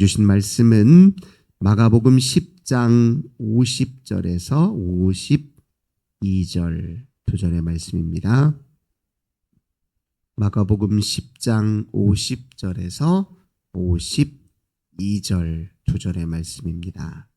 주신 말씀은 마가복음 10장 50절에서 52절 두 절의 말씀입니다. 마가복음 10장 50절에서 52절 두 절의 말씀입니다.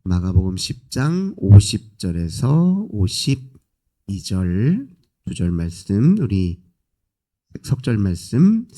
마가복음 10장 50절에서 52절 두 절 말씀, 우리 석절 말씀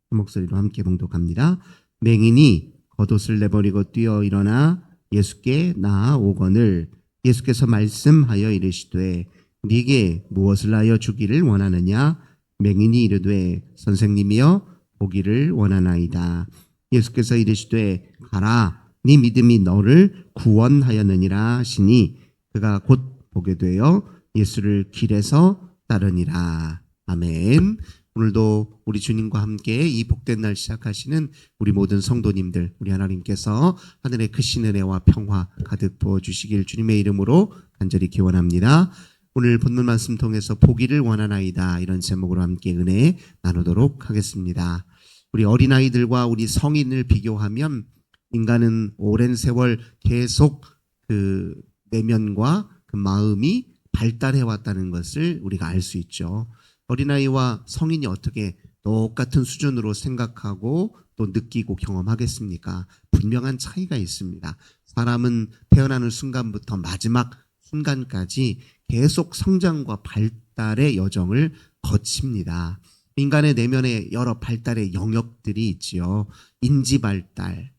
목소리로 함께 봉독합니다. 맹인이 겉옷을 내버리고 뛰어 일어나 예수께 나아오거늘 예수께서 말씀하여 이르시되 네게 무엇을 하여 주기를 원하느냐? 맹인이 이르되 선생님이여 보기를 원하나이다. 예수께서 이르시되 가라, 네 믿음이 너를 구원하였느니라 하시니 그가 곧 보게 되어 예수를 길에서 따르니라. 아멘. 오늘도 우리 주님과 함께 이 복된 날 시작하시는 우리 모든 성도님들, 우리 하나님께서 하늘의 크신 은혜와 평화 가득 부어주시길 주님의 이름으로 간절히 기원합니다. 오늘 본문 말씀 통해서 보기를 원하나이다, 이런 제목으로 함께 은혜 나누도록 하겠습니다. 우리 어린아이들과 우리 성인을 비교하면 인간은 오랜 세월 계속 그 내면과 그 마음이 발달해 왔다는 것을 우리가 알 수 있죠. 어린아이와 성인이 어떻게 똑같은 수준으로 생각하고 또 느끼고 경험하겠습니까? 분명한 차이가 있습니다. 사람은 태어나는 순간부터 마지막 순간까지 계속 성장과 발달의 여정을 거칩니다. 인간의 내면에 여러 발달의 영역들이 있지요. 인지 발달,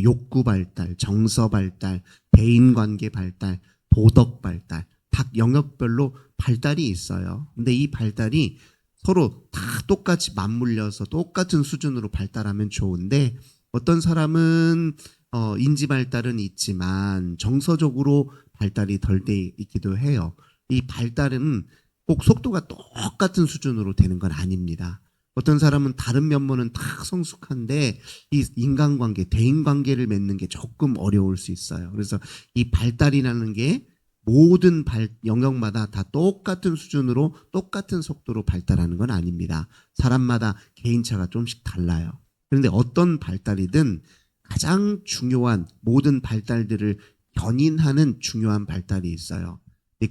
욕구 발달, 정서 발달, 대인관계 발달, 도덕 발달, 각 영역별로 발달이 있어요. 근데 이 발달이 서로 다 똑같이 맞물려서 똑같은 수준으로 발달하면 좋은데, 어떤 사람은 인지 발달은 있지만 정서적으로 발달이 덜 돼 있기도 해요. 이 발달은 꼭 속도가 똑같은 수준으로 되는 건 아닙니다. 어떤 사람은 다른 면모는 다 성숙한데 이 인간관계, 대인관계를 맺는 게 조금 어려울 수 있어요. 그래서 이 발달이라는 게 모든 영역마다 다 똑같은 수준으로 똑같은 속도로 발달하는 건 아닙니다. 사람마다 개인차가 조금씩 달라요. 그런데 어떤 발달이든 가장 중요한, 모든 발달들을 견인하는 중요한 발달이 있어요.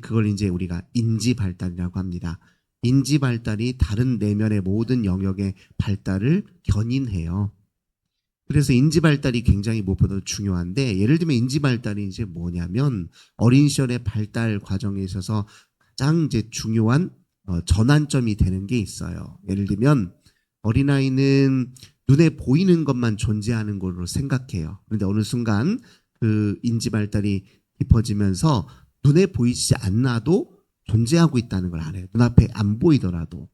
그걸 이제 우리가 인지 발달이라고 합니다. 인지 발달이 다른 내면의 모든 영역의 발달을 견인해요. 그래서 인지 발달이 굉장히 무엇보다도 중요한데, 예를 들면 인지 발달이 이제 뭐냐면 어린 시절의 발달 과정에 있어서 가장 이제 중요한 전환점이 되는 게 있어요. 예를 들면 어린아이는 눈에 보이는 것만 존재하는 걸로 생각해요. 그런데 어느 순간 그 인지 발달이 깊어지면서 눈에 보이지 않아도 존재하고 있다는 걸 알아요. 눈앞에 안 보이더라도.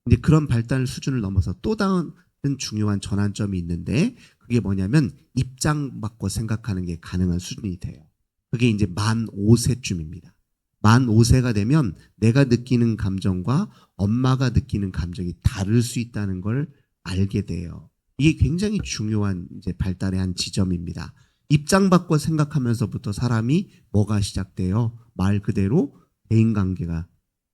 근데 그런 발달 수준을 넘어서 또 다른 중요한 전환점이 있는데, 그게 뭐냐면 입장 바꿔 생각하는 게 가능한 수준이 돼요. 그게 이제 만 5세쯤입니다. 만 5세가 되면 내가 느끼는 감정과 엄마가 느끼는 감정이 다를 수 있다는 걸 알게 돼요. 이게 굉장히 중요한 이제 발달의 한 지점입니다. 입장 바꿔 생각하면서부터 사람이 뭐가 시작돼요? 말 그대로 대인관계가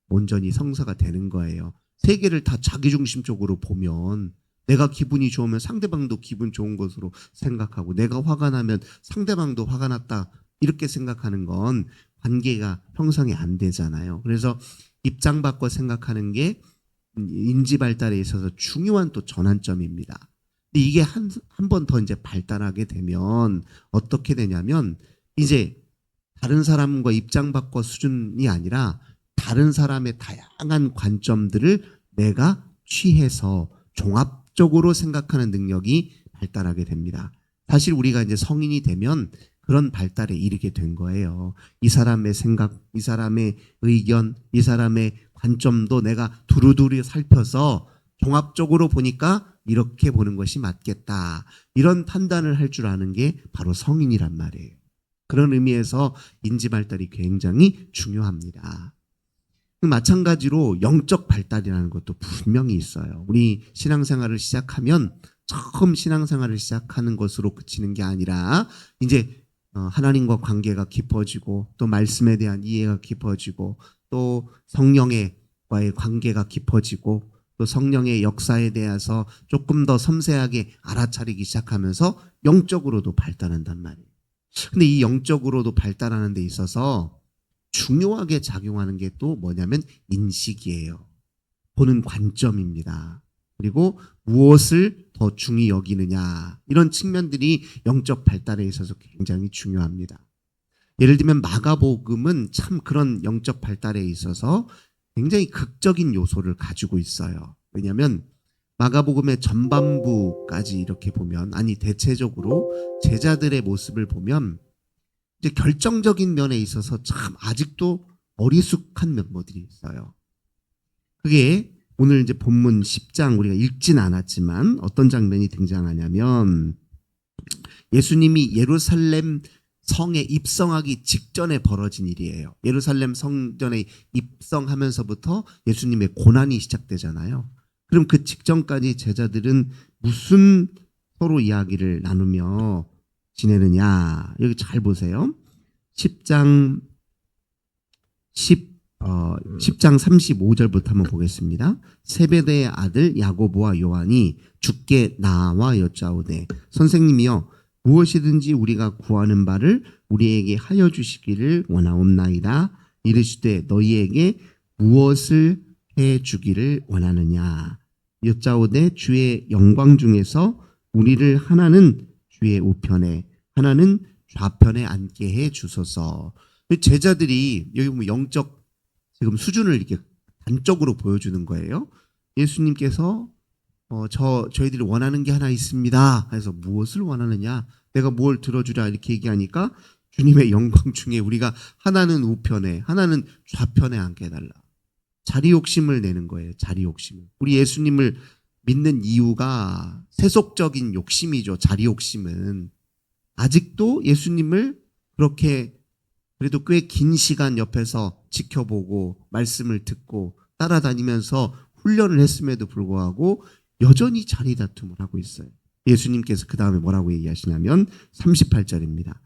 온전히 성사가 되는 거예요. 세계를 다 자기중심적으로 보면 내가 기분이 좋으면 상대방도 기분 좋은 것으로 생각하고, 내가 화가 나면 상대방도 화가 났다, 이렇게 생각하는 건 관계가 형성이 안 되잖아요. 그래서 입장 바꿔 생각하는 게 인지 발달에 있어서 중요한 또 전환점입니다. 근데 이게 한 번 더 이제 발달하게 되면 어떻게 되냐면, 이제 다른 사람과 입장 바꿔 수준이 아니라 다른 사람의 다양한 관점들을 내가 취해서 종합적으로 생각하는 능력이 발달하게 됩니다. 사실 우리가 이제 성인이 되면 그런 발달에 이르게 된 거예요. 이 사람의 생각, 이 사람의 의견, 이 사람의 관점도 내가 두루두루 살펴서 종합적으로 보니까 이렇게 보는 것이 맞겠다, 이런 판단을 할 줄 아는 게 바로 성인이란 말이에요. 그런 의미에서 인지 발달이 굉장히 중요합니다. 마찬가지로 영적 발달이라는 것도 분명히 있어요. 우리 신앙생활을 시작하면 처음 신앙생활을 시작하는 것으로 그치는 게 아니라 이제 하나님과 관계가 깊어지고, 또 말씀에 대한 이해가 깊어지고, 또 성령과의 관계가 깊어지고, 또 성령의 역사에 대해서 조금 더 섬세하게 알아차리기 시작하면서 영적으로도 발달한단 말이에요. 근데 이 영적으로도 발달하는 데 있어서 중요하게 작용하는 게 또 뭐냐면 인식이에요. 보는 관점입니다. 그리고 무엇을 더 중히 여기느냐, 이런 측면들이 영적 발달에 있어서 굉장히 중요합니다. 예를 들면 마가복음은 참 그런 영적 발달에 있어서 굉장히 극적인 요소를 가지고 있어요. 왜냐하면 마가복음의 전반부까지 이렇게 보면, 아니 대체적으로 제자들의 모습을 보면 이제 결정적인 면에 있어서 참 아직도 어리숙한 면모들이 있어요. 그게 오늘 이제 본문 10장 우리가 읽진 않았지만 어떤 장면이 등장하냐면, 예수님이 예루살렘 성에 입성하기 직전에 벌어진 일이에요. 예루살렘 성전에 입성하면서부터 예수님의 고난이 시작되잖아요. 그럼 그 직전까지 제자들은 무슨 서로 이야기를 나누며 지내느냐. 여기 잘 보세요. 10장 35절부터 한번 보겠습니다. 세베대의 아들 야고보와 요한이 주께 나와 여짜오되, 선생님이여, 무엇이든지 우리가 구하는 바를 우리에게 하여 주시기를 원하옵나이다. 이르시되 너희에게 무엇을 해 주기를 원하느냐. 여짜오되 주의 영광 중에서 우리를 하나는 주의 우편에 하나는 좌편에 앉게 해 주소서. 제자들이 여기 보면 영적 지금 수준을 이렇게 단적으로 보여주는 거예요. 예수님께서 저희들이 원하는 게 하나 있습니다. 그래서 무엇을 원하느냐? 내가 뭘 들어주랴? 이렇게 얘기하니까 주님의 영광 중에 우리가 하나는 우편에 하나는 좌편에 앉게 해달라. 자리 욕심을 내는 거예요. 자리 욕심을. 우리 예수님을 믿는 이유가 세속적인 욕심이죠. 자리 욕심은. 아직도 예수님을 그렇게 그래도 꽤 긴 시간 옆에서 지켜보고 말씀을 듣고 따라다니면서 훈련을 했음에도 불구하고 여전히 자리 다툼을 하고 있어요. 예수님께서 그 다음에 뭐라고 얘기하시냐면 38절입니다.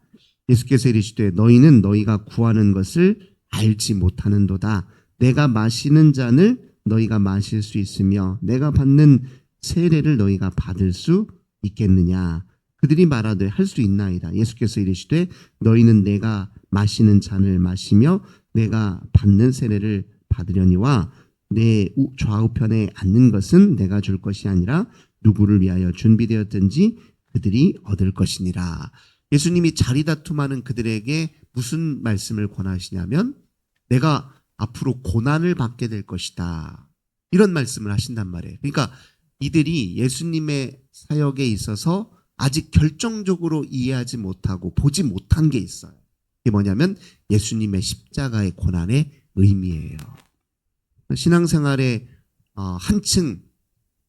예수께서 이르시되 너희는 너희가 구하는 것을 알지 못하는도다. 내가 마시는 잔을 너희가 마실 수 있으며 내가 받는 세례를 너희가 받을 수 있겠느냐. 그들이 말하되 할 수 있나이다. 예수께서 이르시되 너희는 내가 마시는 잔을 마시며 내가 받는 세례를 받으려니와 내 좌우편에 앉는 것은 내가 줄 것이 아니라 누구를 위하여 준비되었든지 그들이 얻을 것이니라. 예수님이 자리 다툼하는 그들에게 무슨 말씀을 권하시냐면 내가 앞으로 고난을 받게 될 것이다. 이런 말씀을 하신단 말이에요. 그러니까 이들이 예수님의 사역에 있어서 아직 결정적으로 이해하지 못하고 보지 못한 게 있어요. 이게 뭐냐면 예수님의 십자가의 고난의 의미예요. 신앙생활에 한층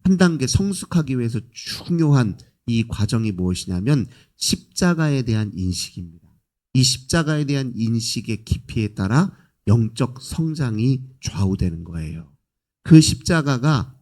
한 단계 성숙하기 위해서 중요한 이 과정이 무엇이냐면 십자가에 대한 인식입니다. 이 십자가에 대한 인식의 깊이에 따라 영적 성장이 좌우되는 거예요. 그 십자가가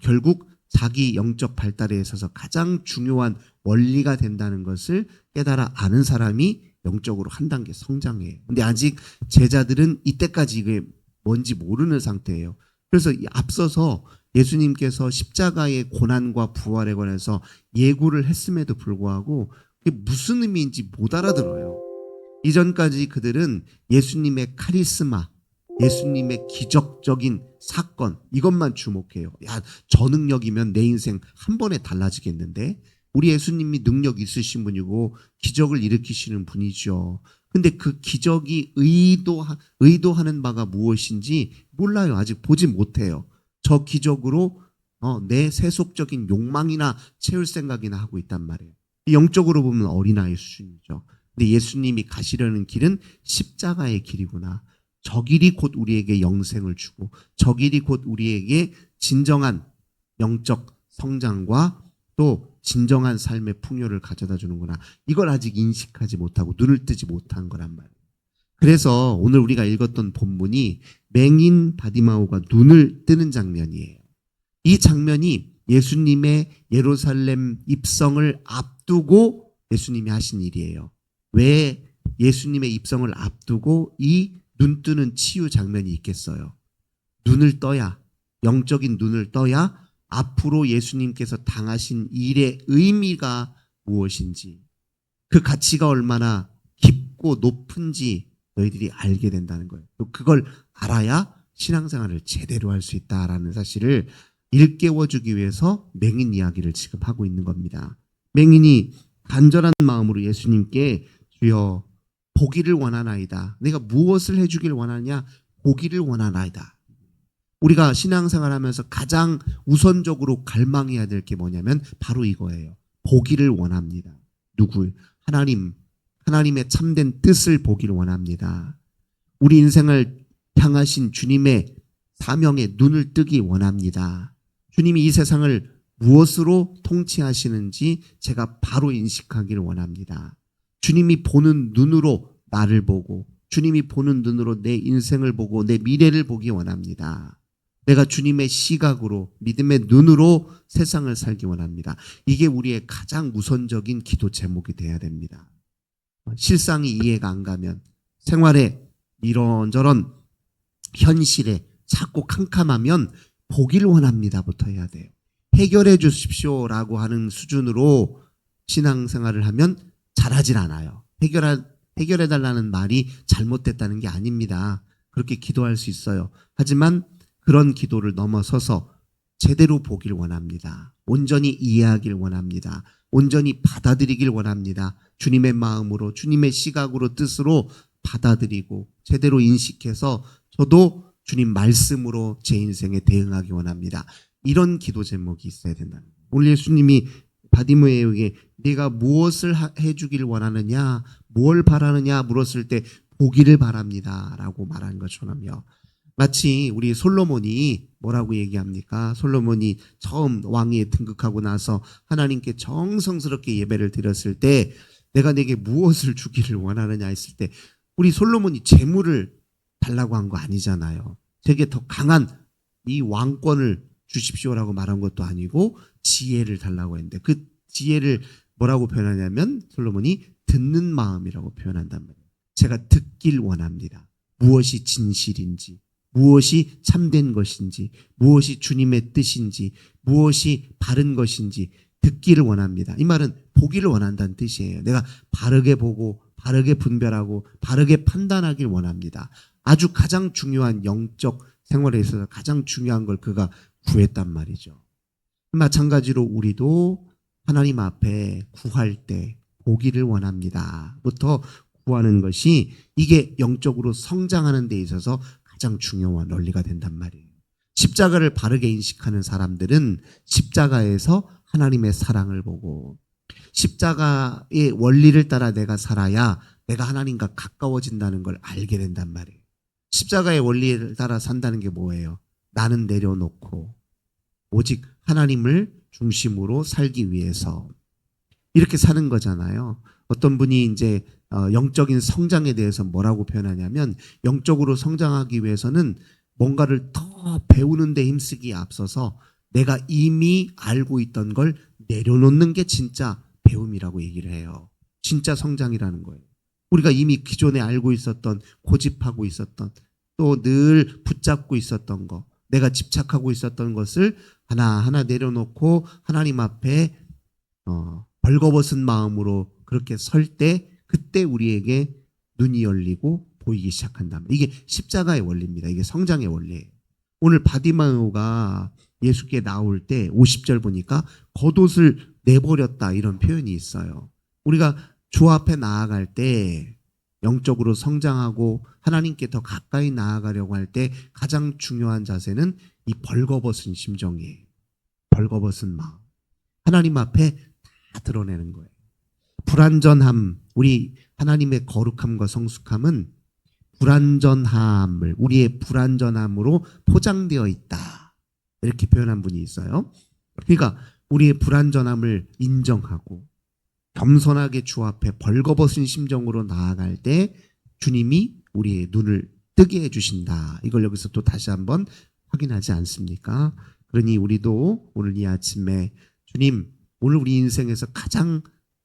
결국 자기 영적 발달에 있어서 가장 중요한 원리가 된다는 것을 깨달아 아는 사람이 영적으로 한 단계 성장해요. 근데 아직 제자들은 이때까지 이게 뭔지 모르는 상태예요. 그래서 앞서서 예수님께서 십자가의 고난과 부활에 관해서 예고를 했음에도 불구하고 그게 무슨 의미인지 못 알아들어요. 이전까지 그들은 예수님의 카리스마, 예수님의 기적적인 사건, 이것만 주목해요. 야, 저 능력이면 내 인생 한 번에 달라지겠는데? 우리 예수님이 능력 있으신 분이고 기적을 일으키시는 분이죠. 근데 그 기적이 의도하는 바가 무엇인지 몰라요. 아직 보지 못해요. 저 기적으로 내 세속적인 욕망이나 채울 생각이나 하고 있단 말이에요. 영적으로 보면 어린아이 수준이죠. 근데 예수님이 가시려는 길은 십자가의 길이구나. 저 길이 곧 우리에게 영생을 주고 저 길이 곧 우리에게 진정한 영적 성장과 또 진정한 삶의 풍요를 가져다 주는구나. 이걸 아직 인식하지 못하고 눈을 뜨지 못한 거란 말이에요. 그래서 오늘 우리가 읽었던 본문이 맹인 바디마오가 눈을 뜨는 장면이에요. 이 장면이 예수님의 예루살렘 입성을 앞두고 예수님이 하신 일이에요. 왜 예수님의 입성을 앞두고 이 눈 뜨는 치유 장면이 있겠어요? 눈을 떠야 영적인 눈을 떠야 앞으로 예수님께서 당하신 일의 의미가 무엇인지, 그 가치가 얼마나 깊고 높은지 너희들이 알게 된다는 거예요. 또 그걸 알아야 신앙생활을 제대로 할 수 있다라는 사실을 일깨워주기 위해서 맹인 이야기를 지금 하고 있는 겁니다. 맹인이 간절한 마음으로 예수님께 주여 보기를 원하나이다. 내가 무엇을 해주길 원하냐? 보기를 원하나이다. 우리가 신앙생활 하면서 가장 우선적으로 갈망해야 될 게 뭐냐면 바로 이거예요. 보기를 원합니다. 누구? 하나님의 참된 뜻을 보기를 원합니다. 우리 인생을 향하신 주님의 사명에 눈을 뜨기 원합니다. 주님이 이 세상을 무엇으로 통치하시는지 제가 바로 인식하기를 원합니다. 주님이 보는 눈으로 나를 보고, 주님이 보는 눈으로 내 인생을 보고 내 미래를 보기 원합니다. 내가 주님의 시각으로, 믿음의 눈으로 세상을 살기 원합니다. 이게 우리의 가장 우선적인 기도 제목이 돼야 됩니다. 실상이 이해가 안 가면, 생활에 이런저런 현실에 자꾸 캄캄하면 보기를 원합니다부터 해야 돼요. 해결해 주십시오라고 하는 수준으로 신앙생활을 하면 잘하질 않아요. 해결해 달라는 말이 잘못됐다는 게 아닙니다. 그렇게 기도할 수 있어요. 하지만 그런 기도를 넘어서서 제대로 보길 원합니다. 온전히 이해하길 원합니다. 온전히 받아들이길 원합니다. 주님의 마음으로, 주님의 시각으로, 뜻으로 받아들이고 제대로 인식해서 저도 주님 말씀으로 제 인생에 대응하기 원합니다. 이런 기도 제목이 있어야 된다는 거예요. 오늘 예수님이 바디메오에게 네가 무엇을 해주길 원하느냐, 뭘 바라느냐 물었을 때 보기를 바랍니다 라고 말한 것처럼요. 마치 우리 솔로몬이 뭐라고 얘기합니까? 솔로몬이 처음 왕위에 등극하고 나서 하나님께 정성스럽게 예배를 드렸을 때 내가 내게 무엇을 주기를 원하느냐 했을 때 우리 솔로몬이 재물을 달라고 한 거 아니잖아요. 제게 더 강한 이 왕권을 주십시오라고 말한 것도 아니고 지혜를 달라고 했는데 그 지혜를 뭐라고 표현하냐면 솔로몬이 듣는 마음이라고 표현한단 말이에요. 제가 듣길 원합니다. 무엇이 진실인지, 무엇이 참된 것인지, 무엇이 주님의 뜻인지, 무엇이 바른 것인지 듣기를 원합니다. 이 말은 보기를 원한다는 뜻이에요. 내가 바르게 보고 바르게 분별하고 바르게 판단하길 원합니다. 아주 가장 중요한 영적 생활에 있어서 가장 중요한 걸 그가 구했단 말이죠. 마찬가지로 우리도 하나님 앞에 구할 때 보기를 원합니다. 부터 구하는 것이 이게 영적으로 성장하는 데 있어서 가장 중요한 원리가 된단 말이에요. 십자가를 바르게 인식하는 사람들은 십자가에서 하나님의 사랑을 보고 십자가의 원리를 따라 내가 살아야 내가 하나님과 가까워진다는 걸 알게 된단 말이에요. 십자가의 원리를 따라 산다는 게 뭐예요? 나는 내려놓고 오직 하나님을 중심으로 살기 위해서 이렇게 사는 거잖아요. 어떤 분이 이제 영적인 성장에 대해서 뭐라고 표현하냐면 영적으로 성장하기 위해서는 뭔가를 더 배우는 데 힘쓰기에 앞서서 내가 이미 알고 있던 걸 내려놓는 게 진짜 배움이라고 얘기를 해요. 진짜 성장이라는 거예요. 우리가 이미 기존에 알고 있었던, 고집하고 있었던, 또 늘 붙잡고 있었던 거, 내가 집착하고 있었던 것을 하나하나 내려놓고 하나님 앞에 벌거벗은 마음으로 그렇게 설 때 그때 우리에게 눈이 열리고 보이기 시작한다. 이게 십자가의 원리입니다. 이게 성장의 원리예요. 오늘 바디마오가 예수께 나올 때 50절 보니까 겉옷을 내버렸다 이런 표현이 있어요. 우리가 주 앞에 나아갈 때 영적으로 성장하고 하나님께 더 가까이 나아가려고 할 때 가장 중요한 자세는 이 벌거벗은 심정이에요. 벌거벗은 마음. 하나님 앞에 다 드러내는 거예요. 불완전함, 우리 하나님의 거룩함과 성숙함은 불완전함을 우리의 불완전함으로 포장되어 있다. 이렇게 표현한 분이 있어요. 그러니까 우리의 불완전함을 인정하고 겸손하게 주 앞에 벌거벗은 심정으로 나아갈 때 주님이 우리의 눈을 뜨게 해주신다. 이걸 여기서 또 다시 한번 확인하지 않습니까? 그러니 우리도 오늘 이 아침에 주님, 오늘 우리 인생에서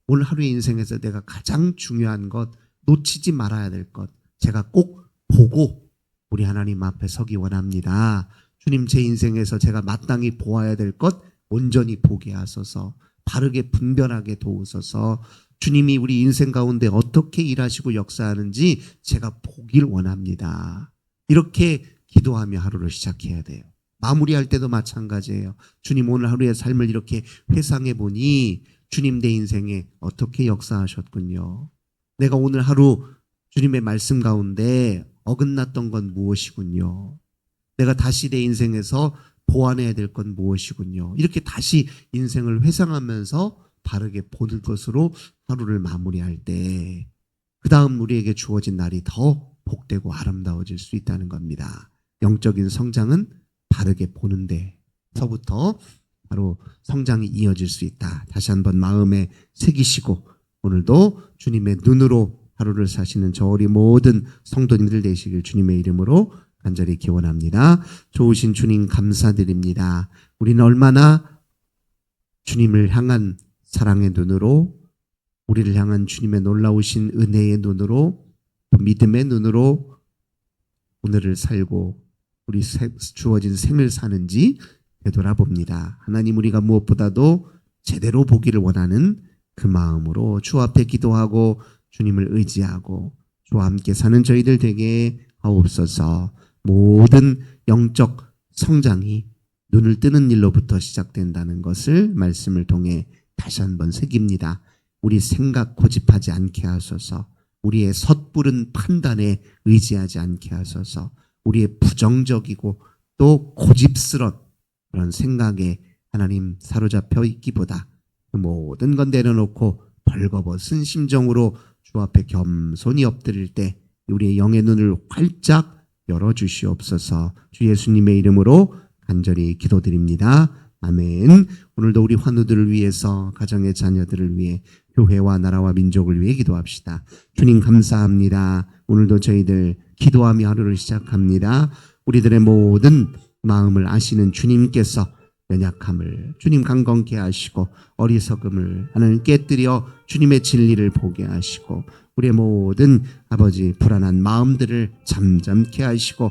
오늘 하루의 인생에서 내가 가장 중요한 것, 놓치지 말아야 될 것, 제가 꼭 보고 우리 하나님 앞에 서기 원합니다. 주님, 제 인생에서 제가 마땅히 보아야 될 것 온전히 보게 하소서. 바르게 분별하게 도우소서. 주님이 우리 인생 가운데 어떻게 일하시고 역사하는지 제가 보길 원합니다. 이렇게 기도하며 하루를 시작해야 돼요. 마무리할 때도 마찬가지예요. 주님, 오늘 하루의 삶을 이렇게 회상해 보니 주님, 내 인생에 어떻게 역사하셨군요. 내가 오늘 하루 주님의 말씀 가운데 어긋났던 건 무엇이군요. 내가 다시 내 인생에서 보완해야 될 건 무엇이군요. 이렇게 다시 인생을 회상하면서 바르게 보는 것으로 하루를 마무리할 때 그 다음 우리에게 주어진 날이 더 복되고 아름다워질 수 있다는 겁니다. 영적인 성장은 바르게 보는 데서부터 바로 성장이 이어질 수 있다. 다시 한번 마음에 새기시고 오늘도 주님의 눈으로 하루를 사시는 저 우리 모든 성도님들 되시길 주님의 이름으로 간절히 기원합니다. 좋으신 주님 감사드립니다. 우리는 얼마나 주님을 향한 사랑의 눈으로, 우리를 향한 주님의 놀라우신 은혜의 눈으로, 믿음의 눈으로 오늘을 살고 우리 주어진 생을 사는지 되돌아봅니다. 하나님, 우리가 무엇보다도 제대로 보기를 원하는 그 마음으로 주 앞에 기도하고 주님을 의지하고 주와 함께 사는 저희들 되게 하옵소서. 모든 영적 성장이 눈을 뜨는 일로부터 시작된다는 것을 말씀을 통해 다시 한번 새깁니다. 우리 생각 고집하지 않게 하소서. 우리의 섣부른 판단에 의지하지 않게 하소서. 우리의 부정적이고 또 고집스러운 그런 생각에 하나님 사로잡혀 있기보다 그 모든 건 내려놓고 벌거벗은 심정으로 주 앞에 겸손히 엎드릴 때 우리의 영의 눈을 활짝 열어주시옵소서. 주 예수님의 이름으로 간절히 기도드립니다. 아멘. 오늘도 우리 환우들을 위해서, 가정의 자녀들을 위해, 교회와 나라와 민족을 위해 기도합시다. 주님 감사합니다. 오늘도 저희들 기도하며 하루를 시작합니다. 우리들의 모든 마음을 아시는 주님께서 연약함을 주님 강건케 하시고 어리석음을 하나님 깨뜨려 주님의 진리를 보게 하시고 우리의 모든 아버지 불안한 마음들을 잠잠케 하시고